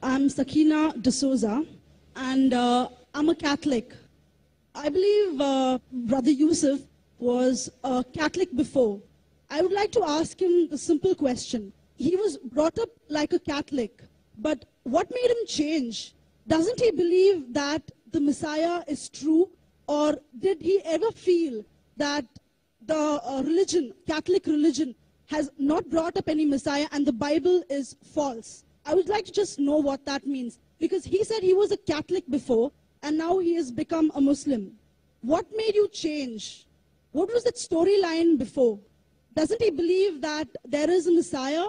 I'm Sakina D'Souza, and I'm a Catholic. I believe Brother Yusuf was a Catholic before. I would like to ask him a simple question. He was brought up like a Catholic, but what made him change? Doesn't he believe that the Messiah is true, or did he ever feel that the religion, Catholic religion, has not brought up any Messiah and the Bible is false? I would like to just know what that means, because he said he was a Catholic before and now he has become a Muslim. What made you change? What was that storyline before? Doesn't he believe that there is a Messiah,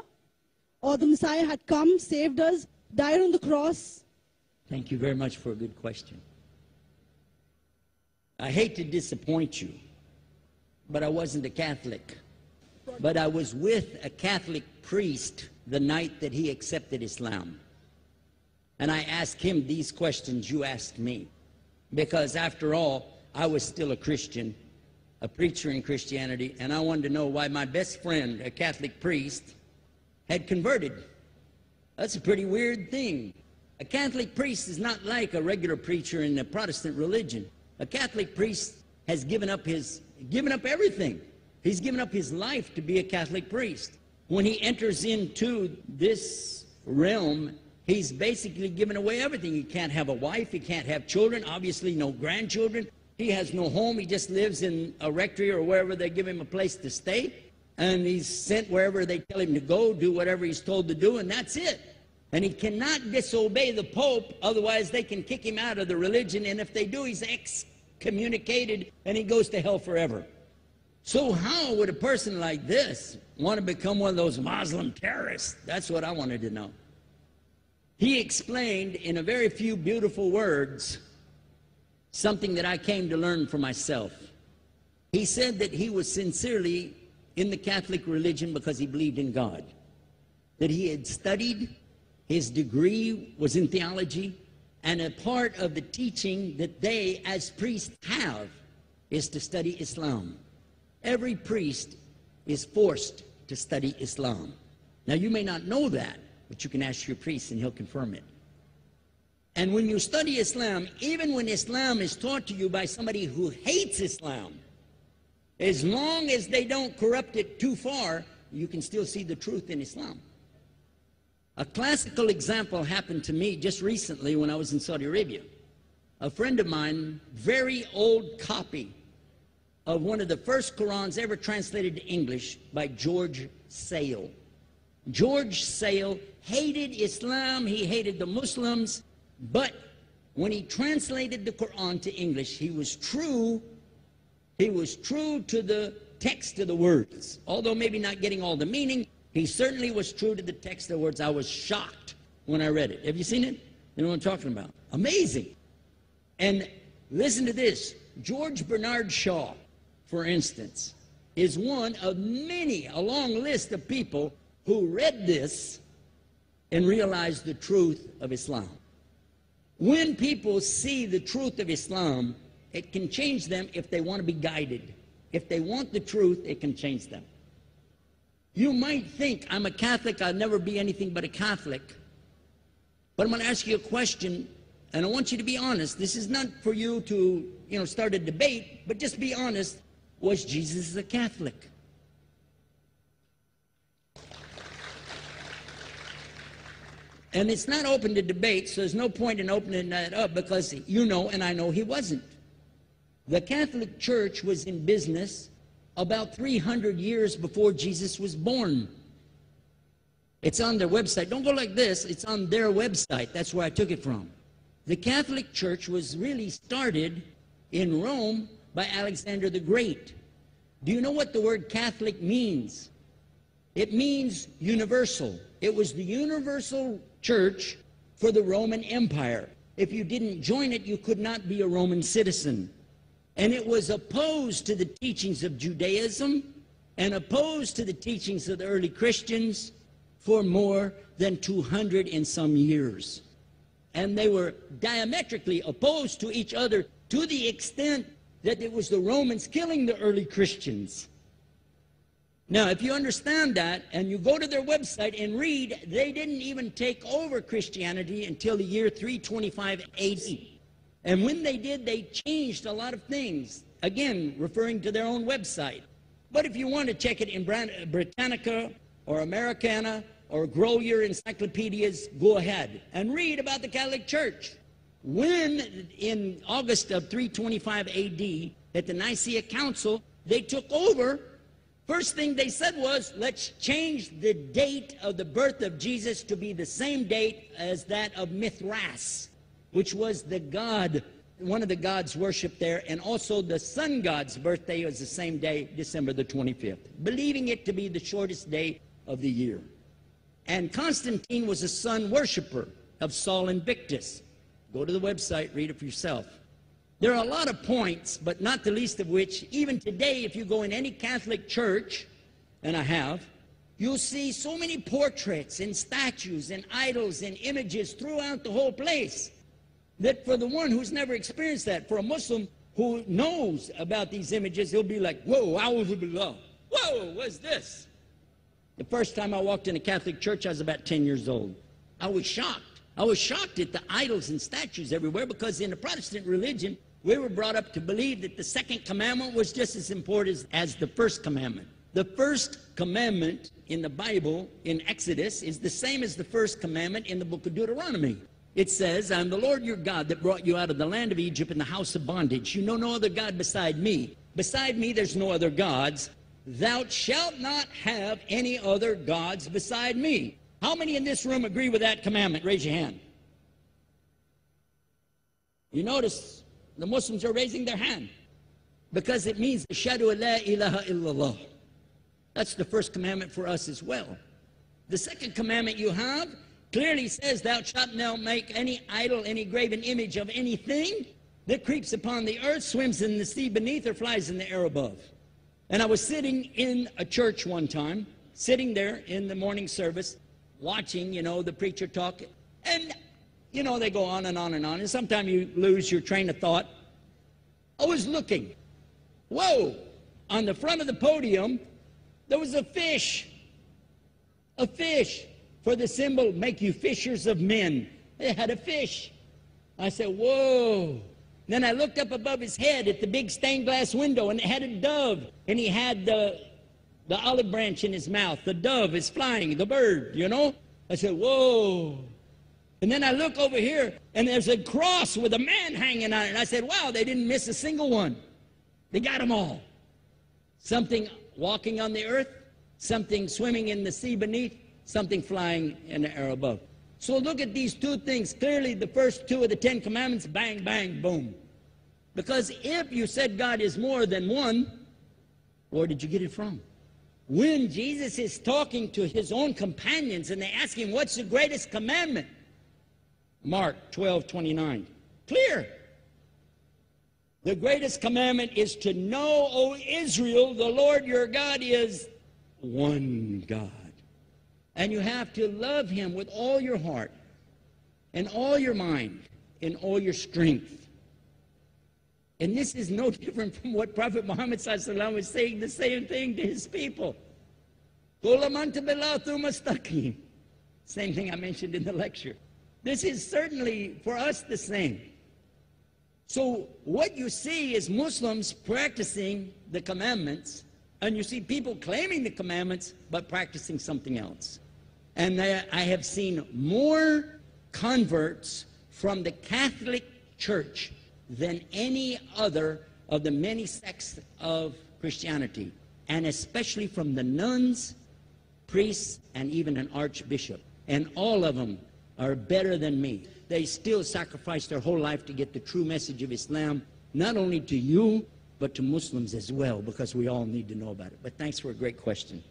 or the Messiah had come, saved us, died on the cross? Thank you very much for a good question. I hate to disappoint you, but I wasn't a Catholic. But I was with a Catholic priest the night that he accepted Islam. And I asked him these questions you asked me. Because after all, I was still a Christian, a preacher in Christianity, and I wanted to know why my best friend, a Catholic priest, had converted. That's a pretty weird thing. A Catholic priest is not like a regular preacher in the Protestant religion. A Catholic priest has given up everything. He's given up his life to be a Catholic priest. When he enters into this realm, he's basically given away everything. He can't have a wife, he can't have children, obviously no grandchildren. He has no home, he just lives in a rectory or wherever they give him a place to stay. And he's sent wherever they tell him to go, do whatever he's told to do, and that's it. And he cannot disobey the Pope, otherwise they can kick him out of the religion, and if they do, he's excommunicated and he goes to hell forever. So how would a person like this want to become one of those Muslim terrorists? That's what I wanted to know. He explained in a very few beautiful words something that I came to learn for myself. He said that he was sincerely in the Catholic religion because he believed in God, that he had studied, his degree was in theology, and a part of the teaching that they as priests have is to study Islam. Every priest is forced to study Islam. Now you may not know that, but you can ask your priest and he'll confirm it. And when you study Islam, even when Islam is taught to you by somebody who hates Islam, as long as they don't corrupt it too far, you can still see the truth in Islam. A classical example happened to me just recently when I was in Saudi Arabia. A friend of mine, very old copy of one of the first Qurans ever translated to English by George Sale. George Sale hated Islam, he hated the Muslims, but when he translated the Quran to English, he was true to the text of the words. Although maybe not getting all the meaning, he certainly was true to the text of the words. I was shocked when I read it. Have you seen it? You know what I'm talking about? Amazing. And listen to this. George Bernard Shaw, for instance, is one of many, a long list of people who read this and realized the truth of Islam. When people see the truth of Islam, it can change them if they want to be guided. If they want the truth, it can change them. You might think, I'm a Catholic, I'll never be anything but a Catholic. But I'm going to ask you a question, and I want you to be honest. This is not for you to, start a debate, but just be honest. Was Jesus a Catholic? And it's not open to debate, so there's no point in opening that up, because you know and I know he wasn't. The Catholic Church was in business about 300 years before Jesus was born. It's on their website. Don't go like this. It's on their website. That's where I took it from. The Catholic Church was really started in Rome by Alexander the Great. Do you know what the word Catholic means? It means universal. It was the universal church for the Roman Empire. If you didn't join it, you could not be a Roman citizen. And it was opposed to the teachings of Judaism and opposed to the teachings of the early Christians for more than 200 and some years. And they were diametrically opposed to each other to the extent that it was the Romans killing the early Christians. Now, if you understand that, and you go to their website and read, they didn't even take over Christianity until the year 325 AD. And when they did, they changed a lot of things, again, referring to their own website. But if you want to check it in Britannica or Americana or grow your encyclopedias, go ahead and read about the Catholic Church. When, in August of 325 AD, at the Nicaea Council, they took over, first thing they said was, let's change the date of the birth of Jesus to be the same date as that of Mithras, which was the god, one of the gods worshipped there, and also the sun god's birthday was the same day, December the 25th, believing it to be the shortest day of the year. And Constantine was a sun worshiper of Sol Invictus. Go to the website, read it for yourself. There are a lot of points, but not the least of which, even today, if you go in any Catholic church, and I have, you'll see so many portraits and statues and idols and images throughout the whole place, that for the one who's never experienced that, for a Muslim who knows about these images, he'll be like, whoa, a'udhu billah. Whoa, what's this? The first time I walked in a Catholic church, I was about 10 years old. I was shocked. I was shocked at the idols and statues everywhere, because in the Protestant religion, we were brought up to believe that the second commandment was just as important as the first commandment. The first commandment in the Bible, in Exodus, is the same as the first commandment in the book of Deuteronomy. It says, I am the Lord your God that brought you out of the land of Egypt in the house of bondage. You know no other God beside me. Beside me there's no other gods. Thou shalt not have any other gods beside me. How many in this room agree with that commandment? Raise your hand. You notice the Muslims are raising their hand, because it means Ashhadu an la ilaha illallah. That's the first commandment for us as well. The second commandment you have clearly says, thou shalt not make any idol, any graven image of anything that creeps upon the earth, swims in the sea beneath, or flies in the air above. And I was sitting in a church one time, sitting there in the morning service, watching, the preacher talk, and, they go on and on and on, and sometimes you lose your train of thought. I was looking. Whoa! On the front of the podium, there was a fish. A fish. For the symbol, make you fishers of men. They had a fish. I said, whoa. Then I looked up above his head at the big stained glass window, and it had a dove, and he had the olive branch in his mouth. The dove is flying, the bird, I said, whoa. And then I look over here, and there's a cross with a man hanging on it. And I said, wow, they didn't miss a single one. They got them all. Something walking on the earth, something swimming in the sea beneath, something flying in the air above. So look at these two things. Clearly, the first two of the 10 commandments, bang, bang, boom. Because if you said God is more than one, where did you get it from? When Jesus is talking to his own companions and they ask him, what's the greatest commandment? Mark 12:29. Clear. The greatest commandment is to know, O Israel, the Lord your God is one God. And you have to love him with all your heart and all your mind and all your strength. And this is no different from what Prophet Muhammad ﷺ was saying, the same thing to his people. Same thing I mentioned in the lecture. This is certainly for us the same. So what you see is Muslims practicing the commandments, and you see people claiming the commandments but practicing something else. And I have seen more converts from the Catholic Church than any other of the many sects of Christianity, and especially from the nuns, priests, and even an archbishop. And all of them are better than me. They still sacrifice their whole life to get the true message of Islam, not only to you, but to Muslims as well, because we all need to know about it. But thanks for a great question.